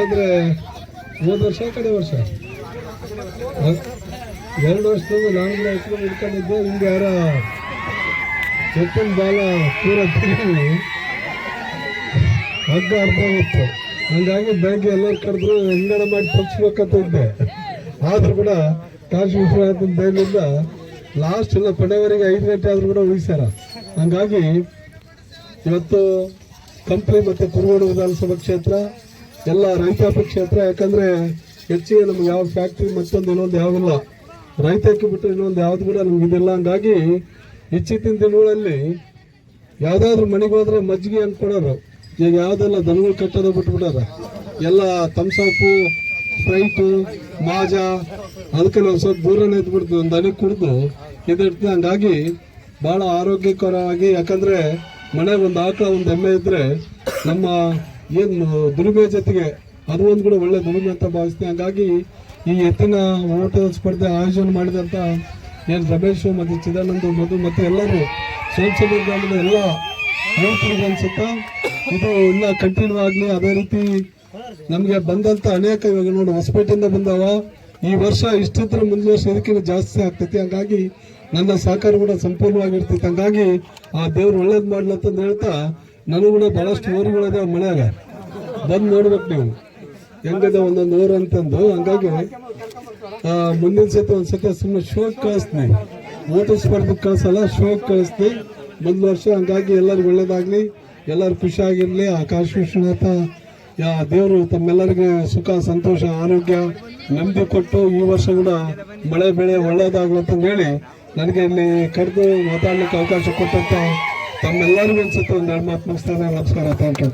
ಅಂದ್ರೆ ಹೋದ ವರ್ಷ ಕಡೆ ವರ್ಷ 2 ವರ್ಷದಿಂದ ನಾನು ಕೂಡ ಎತ್ಕೊಂಡು ಹಿಡ್ಕೊಂಡಿದ್ದೆ. ಹಿಂಗೆ ಯಾರ ಎತ್ತಿನ ಬಾಲ ಪೂರ ತಿರುಗಿ ಹಗ್ಗ ಅರ್ಧ ಇತ್ತು. ಹಂಗಾಗಿ ಬೆಳಗ್ಗೆ ಎಲ್ಲರೂ ಕರೆದ್ರು ಹೆಂಗಣ ಮಾಡಿ ತಪ್ಪಿಸ್ಬೇಕಂತ ಇದ್ದೆ. ಆದ್ರೂ ಕೂಡ ಕಾಶಿ ವಿಶ್ವನಾಥನ ದಯದಿಂದ ಲಾಸ್ಟ್ ಎಲ್ಲ ಕಡೆವರೆಗೆ 5 ಗಂಟೆ ಆದ್ರೂ ಕೂಡ ಉಳಿಸ್ಯಾರ. ಹಂಗಾಗಿ ಇವತ್ತು ಕಂಪ್ಲಿ ಮತ್ತು ಕುರುಗೋಡು ವಿಧಾನಸಭಾ ಕ್ಷೇತ್ರ ಎಲ್ಲ ರೈತಾಪಿ ಕ್ಷೇತ್ರ. ಯಾಕಂದ್ರೆ ಹೆಚ್ಚಿಗೆ ನಮ್ಗೆ ಯಾವ ಫ್ಯಾಕ್ಟ್ರಿ ಮತ್ತೊಂದು ಇನ್ನೊಂದು ಯಾವಿಲ್ಲ, ರೈತಕ್ಕೆ ಬಿಟ್ಟರೆ ಇನ್ನೊಂದು ಯಾವ್ದು ಕೂಡ ನಮ್ಗಿದಿಲ್ಲ. ಹಂಗಾಗಿ ಇತ್ತೀಚಿನ ದಿನಗಳಲ್ಲಿ ಯಾವ್ದಾದ್ರು ಮನೆಗೆ ಹೋದ್ರೆ ಮಜ್ಜಿಗೆ ಅನ್ಕೊಡೋರು. ಈಗ ಯಾವ್ದೆಲ್ಲ ದನಗಳು ಕಟ್ಟೋದು ಬಿಟ್ಬಿಟ್ಟಾರ. ಎಲ್ಲ ತಮ್ಸಪ್ಪು, ಸ್ಪ್ರೈಟು, ಮಾಜಾ, ಅದಕ್ಕೆ ನಾವು ಸ್ವಲ್ಪ ದೂರನೇ ಇದ್ಬಿಡ್ತು, ಒಂದು ದನಿ ಕುಡಿದು ಇದಿರ್ತದೆ. ಹಂಗಾಗಿ ಭಾಳ ಆರೋಗ್ಯಕರವಾಗಿ, ಯಾಕಂದ್ರೆ ಮನೆಗೆ ಒಂದು ಆಕಳ ಒಂದು ಎಮ್ಮೆ ಇದ್ರೆ ನಮ್ಮ ಏನು ದುಡಿಮೆ ಜೊತೆಗೆ ಅದು ಒಂದು ಕೂಡ ಒಳ್ಳೆ ದುಡಿಮೆ ಅಂತ ಭಾವಿಸ್ತೀನಿ. ಹಂಗಾಗಿ ಈ ಎತ್ತಿನ ಓಟದ ಸ್ಪರ್ಧೆ ಆಯೋಜನೆ ಮಾಡಿದಂಥ ಏನು ರಮೇಶ್ ಮತ್ತು ಚಿದಾನಂದ ಮಧು ಮತ್ತು ಎಲ್ಲರೂ ಸೋಮಸಮೂರು ಗ್ರಾಮದ ಎಲ್ಲ ಯುವಕರಿಗೆ ಅನ್ಸುತ್ತಾ ಇದು ಇನ್ನೂ ಕಂಟಿನ್ಯೂ ಆಗಲಿ. ಅದೇ ರೀತಿ ನಮಗೆ ಬಂದಂಥ ಅನೇಕ, ಇವಾಗ ನೋಡಿ ಹೊಸಪೇಟೆಯಿಂದ ಬಂದವ, ಈ ವರ್ಷ ಇಷ್ಟಿದ್ರೆ ಮುಂದಿನ ವರ್ಷ ಇದಕ್ಕಿಂತ ಜಾಸ್ತಿ ಆಗ್ತೈತಿ. ಹಂಗಾಗಿ ನನ್ನ ಸಹಕಾರ ಕೂಡ ಸಂಪೂರ್ಣವಾಗಿರ್ತೈತಿ. ಹಂಗಾಗಿ ಆ ದೇವ್ರು ಒಳ್ಳೇದು ಮಾಡ್ಲಂತಂದು ಹೇಳ್ತಾ, ನನಗೂ ಕೂಡ ಭಾಳಷ್ಟು ಊರುಗಳಿದೆ ಮನ್ಯಾಗ, ಬಂದು ನೋಡ್ಬೇಕು ನೀವು ಹೆಂಗದ ಒಂದೊಂದು ಊರು ಅಂತಂದು. ಹಂಗಾಗಿ ಮುಂದಿನ ಸತಿ ಒಂದ್ಸತಿ ಸುಮ್ಮನೆ ಶೋಕ್ ಕಳಿಸ್ತೀನಿ, ಓಟ ಸ್ಪರ್ಧೆಗೆ ಕಳಿಸಲ್ಲ, ಶೋಕ್ ಕಳಿಸ್ತೀನಿ ಮುಂದಿನ ವರ್ಷ. ಹಂಗಾಗಿ ಎಲ್ಲರಿಗೂ ಒಳ್ಳೇದಾಗ್ಲಿ, ಎಲ್ಲರೂ ಖುಷಿಯಾಗಿರ್ಲಿ. ಆ ಕಾಶಿ ವಿಶ್ವನಾಥ ದೇವರು ತಮ್ಮೆಲ್ಲರಿಗೆ ಸುಖ, ಸಂತೋಷ, ಆರೋಗ್ಯ, ನೆಮ್ಮದಿ ಕೊಟ್ಟು ಈ ವರ್ಷ ಕೂಡ ಮಳೆ ಬೆಳೆ ಒಳ್ಳೇದಾಗ್ಲಿ ಅಂತ ಹೇಳಿ ನನಗೆ ಇಲ್ಲಿ ಕರೆದು ಮಾತಾಡ್ಲಿಕ್ಕೆ ಅವಕಾಶ ಕೊಟ್ಟಂತ ತಮ್ಮೆಲ್ಲರಿಗೂ ಅನ್ಸುತ್ತೆ ಒಂದು 2 ಮಾತು ಮುಗಿಸ್ತಾನೆ. ನಮಸ್ಕಾರ, ಥ್ಯಾಂಕ್ ಯು.